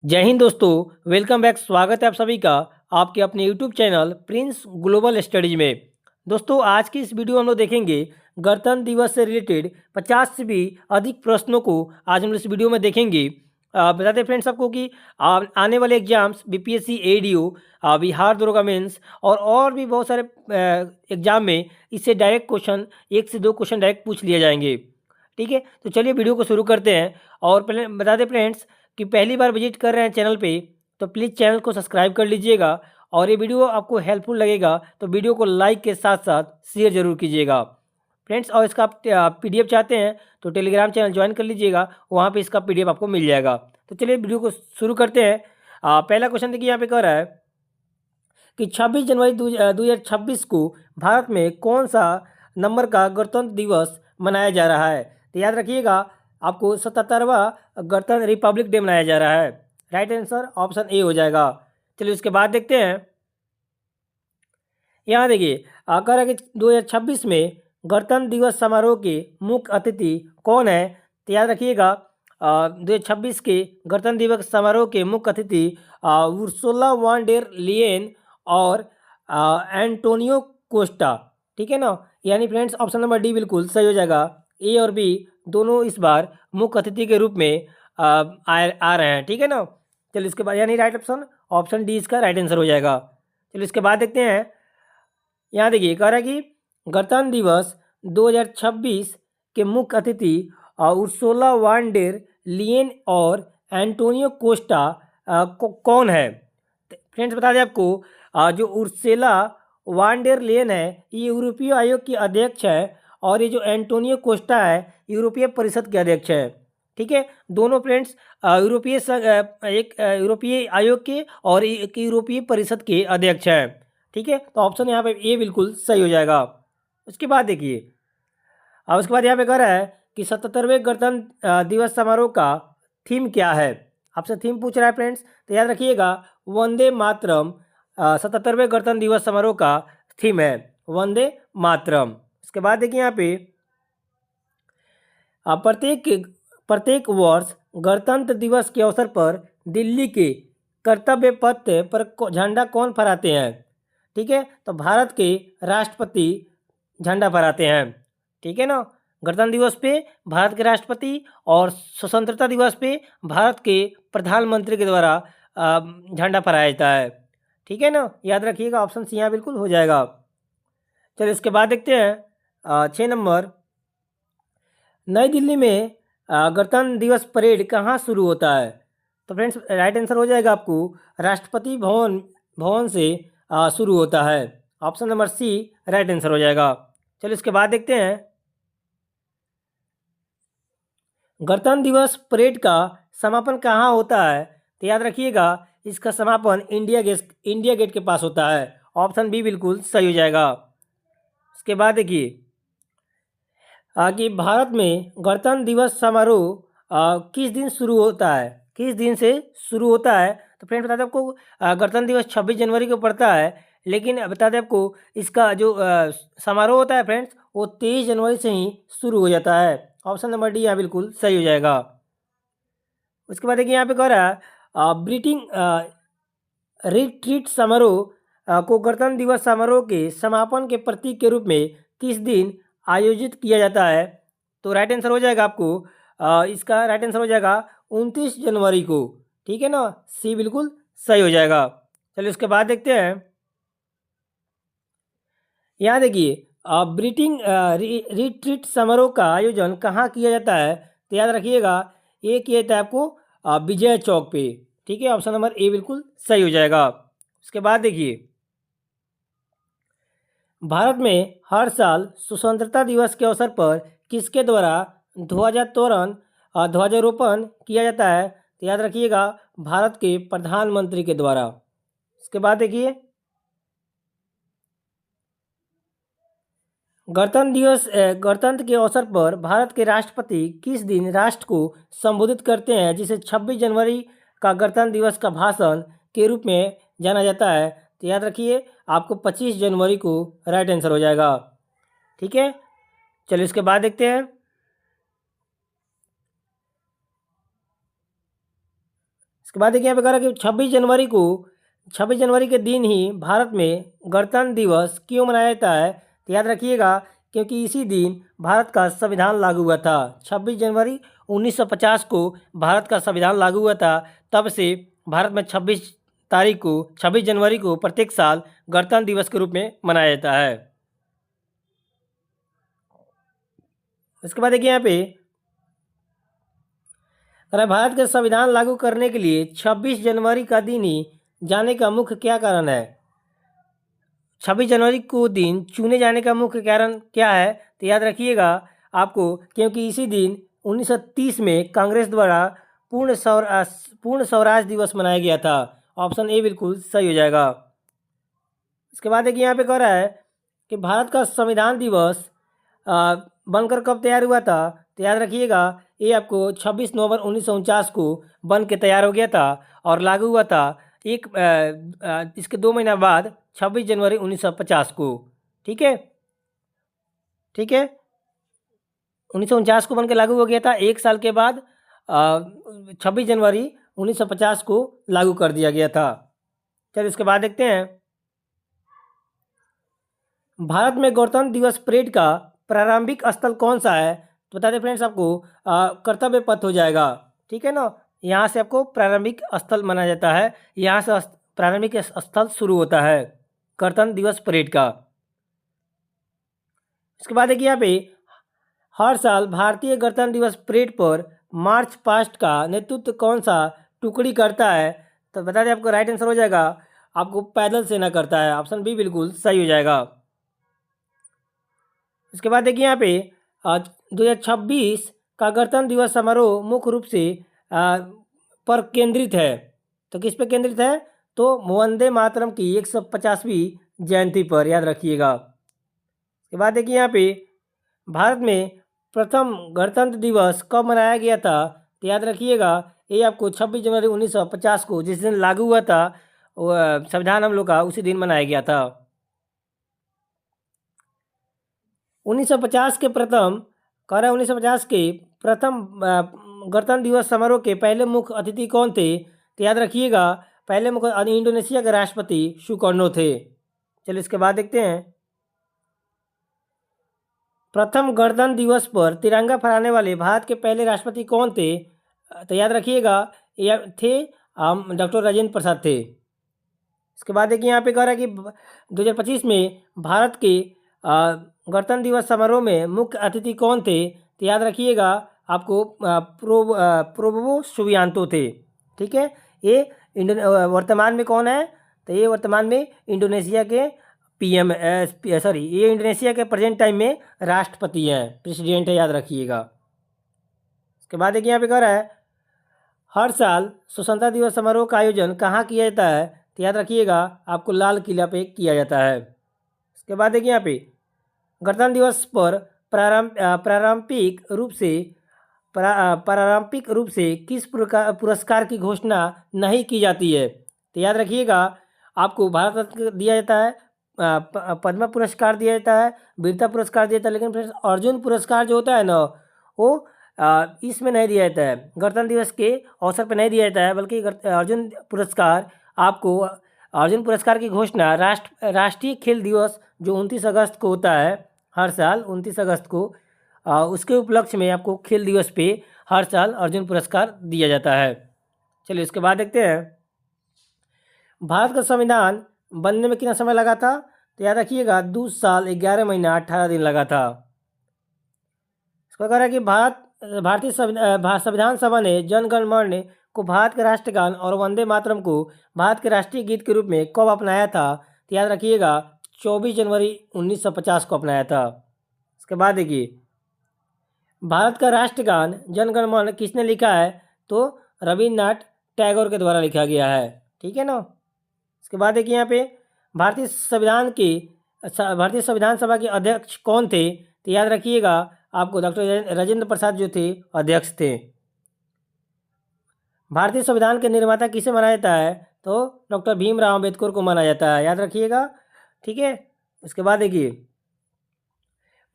जय हिंद दोस्तों। Welcome back. स्वागत है आप सभी का आपके अपने YouTube channel Prince global studies में। दोस्तों आज की इस वीडियो में हम लोग देखेंगे गणतंत्र दिवस से रिलेटेड 50 से भी अधिक प्रश्नों को आज हम इस वीडियो में देखेंगे। बताते फ्रेंड्स आपको कि आने वाले एग्जाम्स बीपीएससी एडीओ बिहार दरोगा मेंस और भी बहुत सारे एग्जाम में इससे डायरेक्ट क्वेश्चन 1 से 2 क्वेश्चन डायरेक्ट पूछ लिए जाएंगे। ठीक है, तो चलिए वीडियो को शुरू करते हैं। और पहले बता दें फ्रेंड्स कि पहली बार विजिट कर रहे हैं चैनल पे तो प्लीज़ चैनल को सब्सक्राइब कर लीजिएगा। और ये वीडियो आपको हेल्पफुल लगेगा तो वीडियो को लाइक के साथ साथ शेयर जरूर कीजिएगा फ्रेंड्स। और इसका आप पीडीएफ चाहते हैं तो टेलीग्राम चैनल ज्वाइन कर लीजिएगा, वहाँ पे इसका पीडीएफ आपको मिल जाएगा। तो चलिए वीडियो को शुरू करते हैं। पहला क्वेश्चन देखिए यहाँ पे कह रहा है कि 26 जनवरी 2026 को भारत में कौन सा नंबर का गणतंत्र दिवस मनाया जा रहा है। तो याद रखिएगा आपको 77वां गणतंत्र रिपब्लिक डे मनाया जा रहा है। राइट आंसर ऑप्शन ए हो जाएगा। चलिए उसके बाद देखते हैं। यहाँ देखिए कह रहा है कि 2026 में गणतंत्र दिवस समारोह के मुख्य अतिथि कौन है। तो याद रखिएगा 2026 के गणतंत्र दिवस समारोह के मुख्य अतिथि उर्सुला वॉन डेर लियन और एंटोनियो कोस्टा। ठीक है ना, यानी फ्रेंड्स ऑप्शन नंबर डी बिल्कुल सही हो जाएगा। ए और बी दोनों इस बार मुख्य अतिथि के रूप में आ रहे हैं। ठीक है ना, चलिए इसके बाद यानी राइट ऑप्शन डी इसका राइट आंसर हो जाएगा। चलिए इसके बाद देखते हैं। यहाँ देखिए कह रहा है कि गणतंत्र दिवस 2026 के मुख्य अतिथि उर्सुला वॉन डेर लियन और एंटोनियो कोस्टा कौन है। फ्रेंड्स बता दें आपको जो उर्सुला वॉन डेर लियन है ये यूरोपीय आयोग की अध्यक्ष है और ये जो एंटोनियो कोस्टा है यूरोपीय परिषद के अध्यक्ष है। ठीक है, दोनों फ्रेंड्स एक यूरोपीय आयोग के और एक यूरोपीय परिषद के अध्यक्ष हैं। ठीक है, तो ऑप्शन यहाँ पे ए बिल्कुल सही हो जाएगा। उसके बाद देखिए उसके बाद यहाँ पे कह रहा है कि 77वें गणतंत्र दिवस समारोह का थीम क्या है। आपसे थीम पूछ रहा है फ्रेंड्स, तो याद रखिएगा वंदे मातरम 77वें गणतंत्र दिवस समारोह का थीम है वंदे मातरम। उसके बाद देखिए यहाँ पे प्रत्येक प्रत्येक वर्ष गणतंत्र दिवस के अवसर पर दिल्ली के कर्तव्य पथ पर झंडा कौन फहराते हैं। ठीक है, तो भारत के राष्ट्रपति झंडा फहराते हैं। ठीक है ना, गणतंत्र दिवस पे भारत के राष्ट्रपति और स्वतंत्रता दिवस पे भारत के प्रधानमंत्री के द्वारा झंडा फहराया जाता है। ठीक है ना, याद रखिएगा ऑप्शन सी यहाँ बिल्कुल हो जाएगा। चलिए इसके बाद देखते हैं 6 नंबर। नई दिल्ली में गणतंत्र दिवस परेड कहाँ शुरू होता है। तो फ्रेंड्स राइट आंसर हो जाएगा आपको राष्ट्रपति भवन भवन से शुरू होता है। Option number C right answer हो जाएगा। चलिए इसके बाद देखते हैं। गणतंत्र दिवस परेड का समापन कहाँ होता है। तो याद रखिएगा इसका समापन इंडिया गेट के पास होता है। ऑप्शन बी बिल्कुल सही हो जाएगा। उसके बाद देखिए कि भारत में गणतंत्र दिवस समारोह किस दिन शुरू होता है, किस दिन से शुरू होता है। तो फ्रेंड बता दें आपको गणतंत्र दिवस 26 जनवरी को पड़ता है, लेकिन बता दें आपको इसका जो समारोह होता है फ्रेंड्स वो 23 जनवरी से ही शुरू हो जाता है। ऑप्शन नंबर डी यहाँ बिल्कुल सही हो जाएगा। उसके बाद देखिए यहाँ पे कह रहा है ब्रीटिंग रिट्रीट समारोह को गणतंत्र दिवस समारोह के समापन के प्रतीक के रूप में किस दिन आयोजित किया जाता है। तो राइट आंसर हो जाएगा आपको इसका राइट आंसर हो जाएगा 29 जनवरी को। ठीक है ना, सी बिल्कुल सही हो जाएगा। चलिए उसके बाद देखते हैं। यहाँ देखिए ब्रीटिंग रिट्रीट समारोह का आयोजन कहाँ किया जाता है। तो याद रखिएगा ये किया जाता है आपको विजय चौक पे। ठीक है, ऑप्शन नंबर ए बिल्कुल सही हो जाएगा। उसके बाद देखिए भारत में हर साल स्वतंत्रता दिवस के अवसर पर किसके द्वारा ध्वजारोपण किया जाता है। तो याद रखिएगा भारत के प्रधानमंत्री के द्वारा। इसके बाद देखिए गणतंत्र के अवसर पर भारत के राष्ट्रपति किस दिन राष्ट्र को संबोधित करते हैं, जिसे 26 जनवरी का गणतंत्र दिवस का भाषण के रूप में जाना जाता है। तो याद रखिए आपको 25 जनवरी को राइट आंसर हो जाएगा। ठीक है, चलिए इसके बाद देखते हैं। इसके बाद देखिए यहाँ पे कह रहा है कि 26 जनवरी के दिन ही भारत में गणतंत्र दिवस क्यों मनाया जाता है। तो याद रखिएगा, क्योंकि इसी दिन भारत का संविधान लागू हुआ था। 26 जनवरी 1950 को भारत का संविधान लागू हुआ था। तब से भारत में 26 जनवरी को प्रत्येक साल गणतंत्र दिवस के रूप में मनाया जाता है। इसके बाद देखिए यहाँ पे अरे भारत का संविधान लागू करने के लिए 26 जनवरी का दिन ही जाने का मुख्य क्या कारण है। 26 जनवरी को दिन चुने जाने का मुख्य कारण क्या है। तो याद रखिएगा आपको, क्योंकि इसी दिन 1930 में कांग्रेस द्वारा पूर्ण स्वराज दिवस मनाया गया था। ऑप्शन ए बिल्कुल सही हो जाएगा। इसके बाद देखिए यहाँ पे कह रहा है कि भारत का संविधान दिवस बनकर कब तैयार हुआ था। तो याद रखिएगा, ये आपको 26 नवंबर 1949 को बन के तैयार हो गया था और लागू हुआ था इसके 2 महीना बाद 26 जनवरी 1950 को। ठीक है, 1949 को बन के लागू हो गया था। एक साल के बाद 26 जनवरी 1950 को लागू कर दिया गया था। चलिए इसके बाद देखते हैं, भारत में गणतंत्र दिवस परेड का प्रारंभिक स्थल कौन सा है। तो बता दें फ्रेंड्स, आपको कर्तव्य पथ हो जाएगा। ठीक है ना, यहाँ से आपको प्रारंभिक स्थल माना जाता है। यहाँ से प्रारंभिक स्थल शुरू होता है गणतंत्र दिवस परेड का। इसके बाद देखिए यहाँ पे हर साल भारतीय गणतंत्र दिवस परेड पर मार्च पास्ट का नेतृत्व कौन सा टुकड़ी करता है। तो बता दें आपको राइट आंसर हो जाएगा, आपको पैदल सेना करता है। ऑप्शन बी बिल्कुल सही हो जाएगा। इसके बाद देखिए यहाँ पे 2026 का गणतंत्र दिवस समारोह मुख्य रूप से पर केंद्रित है। तो किस पे केंद्रित है। तो वंदे मातरम की 150वीं जयंती पर, याद रखिएगा। इसके बाद देखिए यहाँ पे भारत में प्रथम गणतंत्र दिवस कब मनाया गया था। तो याद रखिएगा, ये आपको 26 जनवरी 1950 को जिस दिन लागू हुआ था संविधान हम लोग का, उसी दिन मनाया गया था। 1950 के प्रथम गणतंत्र दिवस समारोह के पहले मुख्य अतिथि कौन थे। तो याद रखिएगा, पहले मुख्य इंडोनेशिया के राष्ट्रपति सुकर्णो थे। चलिए इसके बाद देखते हैं, प्रथम गणतंत्र दिवस पर तिरंगा फहराने वाले भारत के पहले राष्ट्रपति कौन थे। तो याद रखिएगा, ये थे डॉक्टर राजेंद्र प्रसाद थे। इसके बाद देखिए यहाँ पे कह रहा है कि 2025 में भारत के गणतंत्र दिवस समारोह में मुख्य अतिथि कौन थे। तो याद रखिएगा, आपको प्रोबो सुबियांतो थे। ठीक है, ये वर्तमान में कौन है। तो ये वर्तमान में इंडोनेशिया के ये इंडोनेशिया के प्रेजेंट टाइम में राष्ट्रपति हैं, प्रेसिडेंट है, याद रखिएगा। इसके बाद देखिए यहाँ पे कह रहा है, हर साल स्वतंत्रता दिवस समारोह का आयोजन कहाँ किया जाता है। तो याद रखिएगा, आपको लाल किला पे किया जाता है। इसके बाद देखिए यहाँ पे गणतंत्र दिवस पर पारंपरिक रूप से किस पुरस्कार की घोषणा नहीं की जाती है। तो याद रखिएगा, आपको भारत रत्न दिया जाता है, पद्म पुरस्कार दिया जाता है, वीरता पुरस्कार दिया जाता है, लेकिन फ्रेंड्स अर्जुन पुरस्कार जो होता है ना, वो इसमें नहीं दिया जाता है, गणतंत्र दिवस के अवसर पर नहीं दिया जाता है, बल्कि अर्जुन पुरस्कार की घोषणा राष्ट्रीय खेल दिवस जो 29 अगस्त को होता है, हर साल 29 अगस्त को, उसके उपलक्ष्य में आपको खेल दिवस पे हर साल अर्जुन पुरस्कार दिया जाता है। चलिए इसके बाद देखते हैं, भारत का संविधान बनने में कितना समय लगा था। तो याद रखिएगा, 2 साल 11 महीना 18 दिन लगा था। इसको कह रहा है कि भारतीय संविधान सभा ने जन गण मन को भारत के राष्ट्रगान और वंदे मातरम को भारत के राष्ट्रीय गीत के रूप में कब अपनाया था। तो याद रखिएगा, 24 जनवरी 1950 को अपनाया था। इसके बाद देखिए, भारत का राष्ट्रगान जन गण मन किसने लिखा है। तो रविन्द्रनाथ टैगोर के द्वारा लिखा गया है। ठीक है ना। इसके बाद देखिए यहाँ पे भारतीय संविधान सभा के अध्यक्ष कौन थे। तो याद रखिएगा, आपको डॉक्टर राजेंद्र प्रसाद जो थे अध्यक्ष थे। भारतीय संविधान के निर्माता किसे माना जाता है। तो डॉक्टर भीमराव अम्बेडकर को माना जाता है, याद रखिएगा। ठीक है। इसके बाद देखिए,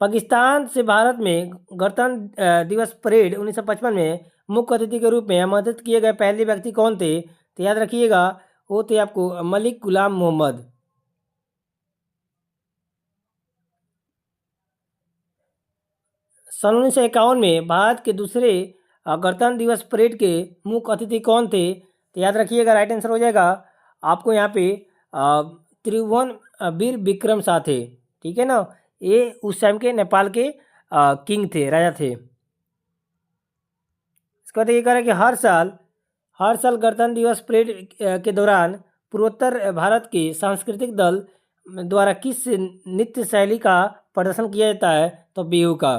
पाकिस्तान से भारत में गणतंत्र दिवस परेड 1955 में मुख्य अतिथि के रूप में आमंत्रित किए गए पहले व्यक्ति कौन थे? तो याद रखिएगा वो थे आपको मलिक गुलाम मोहम्मद। सन 1951 में भारत के दूसरे गणतंत्र दिवस परेड के मुख्य अतिथि कौन थे? तो याद रखिएगा राइट आंसर हो जाएगा आपको यहाँ पे त्रिभुवन विक्रम शाह थे। ठीक है ना, ये उस टाइम के नेपाल के किंग थे, राजा थे। इसके बाद ये कह रहा है कि हर साल गणतंत्र दिवस परेड के दौरान पूर्वोत्तर भारत के सांस्कृतिक दल द्वारा किस नृत्य शैली का प्रदर्शन किया जाता है? तो बिहू का।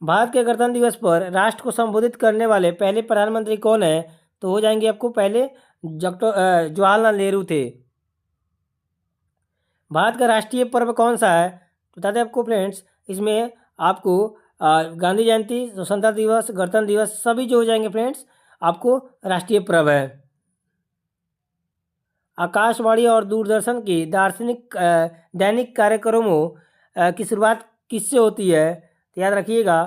भारत के गणतंत्र दिवस पर राष्ट्र को संबोधित करने वाले पहले प्रधानमंत्री कौन है? तो हो जाएंगे आपको पहले जवाहरलाल नेहरू थे। भारत का राष्ट्रीय पर्व कौन सा है? बता दें आपको फ्रेंड्स, इसमें आपको गांधी जयंती, स्वतंत्रता दिवस, गणतंत्र दिवस सभी जो हो जाएंगे फ्रेंड्स आपको राष्ट्रीय पर्व है। आकाशवाणी और दूरदर्शन की दार्शनिक दैनिक कार्यक्रमों की शुरुआत किससे होती है? तो याद रखिएगा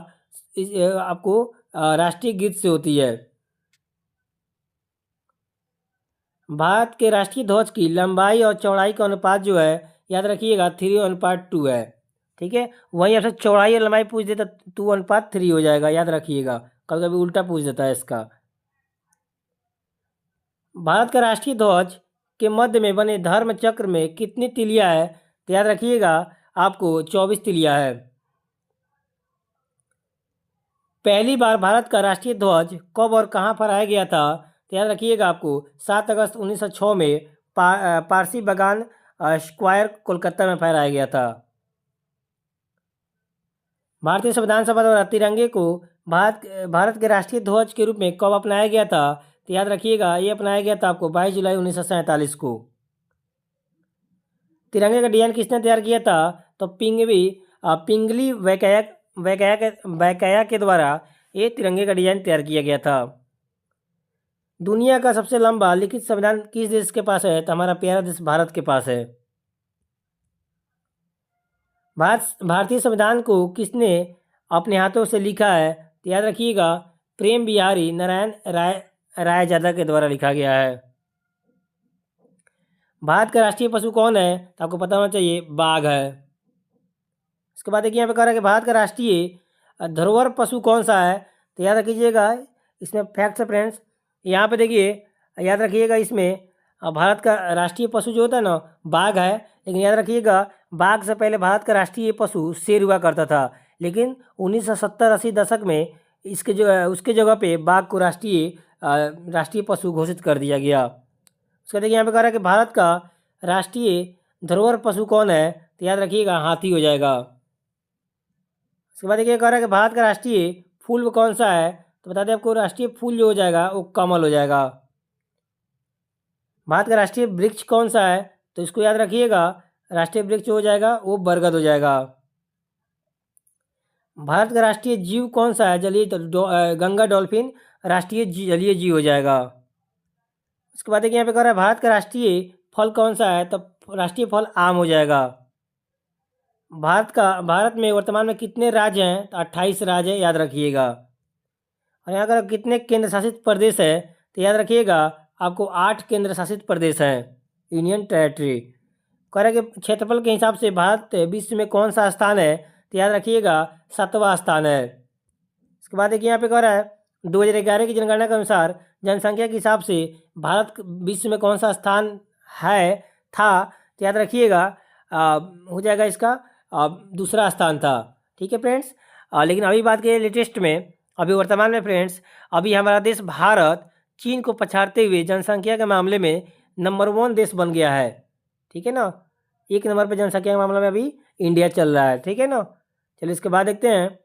आपको राष्ट्रीय गीत से होती है। भारत के राष्ट्रीय ध्वज की लंबाई और चौड़ाई का अनुपात जो है याद रखिएगा 3:2 है। ठीक है, वहीं आपसे चौड़ाई और लंबाई पूछ देता 2:3 हो जाएगा, याद रखिएगा। कभी कभी उल्टा पूछ देता है इसका। भारत का राष्ट्रीय ध्वज के मध्य में बने धर्म चक्र में कितनी तिलियां है? तो याद रखिएगा आपको 24 तिलियां है। पहली बार भारत का राष्ट्रीय ध्वज कब और कहाँ फहराया गया था? तो याद रखिएगा आपको 7 अगस्त 1906 में पारसी बागान स्क्वायर कोलकाता में फहराया गया था। भारतीय संविधान सभा द्वारा तिरंगे को भारत के राष्ट्रीय ध्वज के रूप में कब अपनाया गया था? तो याद रखिएगा ये अपनाया गया था आपको 22 जुलाई 1947 को। तिरंगे का डिजाइन किसने तैयार किया था? तो पिंगली वैकैया के द्वारा ये तिरंगे का डिजाइन तैयार किया गया था। दुनिया का सबसे लंबा लिखित संविधान किस देश के पास है? तो हमारा प्यारा देश भारत के पास है। भारतीय संविधान को किसने अपने हाथों से लिखा है? तो याद रखिएगा प्रेम बिहारी नारायण रायजादा के द्वारा लिखा गया है। भारत का राष्ट्रीय पशु कौन है? तो आपको पता होना चाहिए बाघ है। इसके बाद देखिए यहाँ पे कह रहा है कि भारत का राष्ट्रीय धरोहर पशु कौन सा है? तो याद रखिएगा इसमें फैक्ट्स है फ्रेंड्स। यहाँ पे देखिए याद रखिएगा इसमें भारत का राष्ट्रीय पशु जो होता है ना बाघ है, लेकिन याद रखिएगा बाघ से पहले भारत का राष्ट्रीय पशु शेर हुआ करता था, लेकिन 1970-80 दशक में उसके जगह पे बाघ को राष्ट्रीय पशु घोषित कर दिया गया। उसका देखिए यहाँ पे कह रहा है कि भारत का राष्ट्रीय धरोहर पशु कौन है? तो याद रखिएगा हाथी हो जाएगा। उसके बाद देखिए कह रहा है कि भारत का राष्ट्रीय फूल कौन सा है? तो बता दें आपको राष्ट्रीय फूल जो हो जाएगा वो कमल हो जाएगा। भारत का राष्ट्रीय वृक्ष कौन सा है? तो इसको याद रखिएगा राष्ट्रीय वृक्ष जो हो जाएगा वो बरगद हो जाएगा। भारत का राष्ट्रीय जीव कौन सा है? गंगा डॉल्फिन राष्ट्रीय जलीय जीव हो जाएगा। उसके बाद देखिए यहाँ पे कह रहा है भारत का राष्ट्रीय फल कौन सा है? तो राष्ट्रीय फल आम हो जाएगा। भारत में वर्तमान में कितने राज्य हैं? तो 28 राज्य है, याद रखिएगा। और यहाँ पर कितने केंद्र शासित प्रदेश है? तो याद रखिएगा आपको 8 केंद्र शासित प्रदेश हैं, यूनियन टेरेटरी। कह रहा है कि क्षेत्रफल के हिसाब से भारत विश्व में कौन सा स्थान है? तो याद रखिएगा 7वां स्थान है। इसके बाद देखिए यहाँ पे कह रहा है 2011 की जनगणना के अनुसार जनसंख्या के हिसाब से भारत विश्व में कौन सा स्थान था? तो याद रखिएगा हो जाएगा इसका दूसरा स्थान था। ठीक है फ्रेंड्स, लेकिन अभी बात करें लेटेस्ट में, अभी वर्तमान में फ्रेंड्स अभी हमारा देश भारत चीन को पछाड़ते हुए जनसंख्या के मामले में नंबर 1 देश बन गया है। ठीक है ना, 1 नंबर पर जनसंख्या के मामले में अभी इंडिया चल रहा है। ठीक है ना, चलिए इसके बाद देखते हैं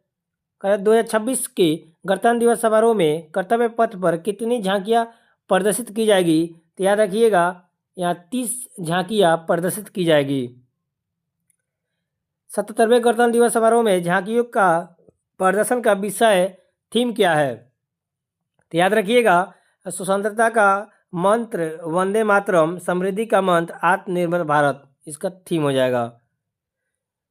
2026 के गणतंत्र दिवस समारोह में कर्तव्य पथ पर कितनी झांकियाँ प्रदर्शित की जाएगी? तो याद रखिएगा यहाँ 30 झांकियाँ प्रदर्शित की जाएगी। 77वें गणतंत्र दिवस समारोह में झांकियों का प्रदर्शन का विषय थीम क्या है? तो याद रखिएगा स्वतंत्रता का मंत्र वंदे मातरम, समृद्धि का मंत्र आत्मनिर्भर भारत, इसका थीम हो जाएगा।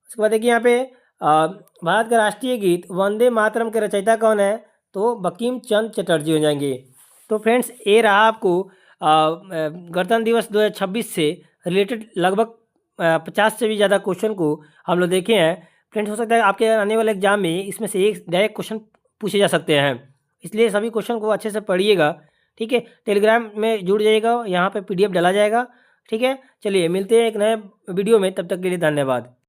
उसके बाद देखिए यहाँ पे भारत का राष्ट्रीय गीत वंदे मातरम के रचयिता कौन है? तो बंकिम चंद्र चटर्जी हो जाएंगे। तो फ्रेंड्स ये रहा आपको गणतंत्र दिवस 2026 से रिलेटेड लगभग 50 से भी ज़्यादा क्वेश्चन को हम लोग देखे हैं। फ्रेंड्स हो सकता है आपके आने वाले एग्जाम में इसमें से एक डायरेक्ट क्वेश्चन पूछे जा सकते हैं, इसलिए सभी क्वेश्चन को अच्छे से पढ़िएगा। ठीक है, टेलीग्राम में जुड़ जाइएगा, यहाँ पे PDF डाला जाएगा। ठीक है, चलिए मिलते हैं एक नए वीडियो में, तब तक के लिए धन्यवाद।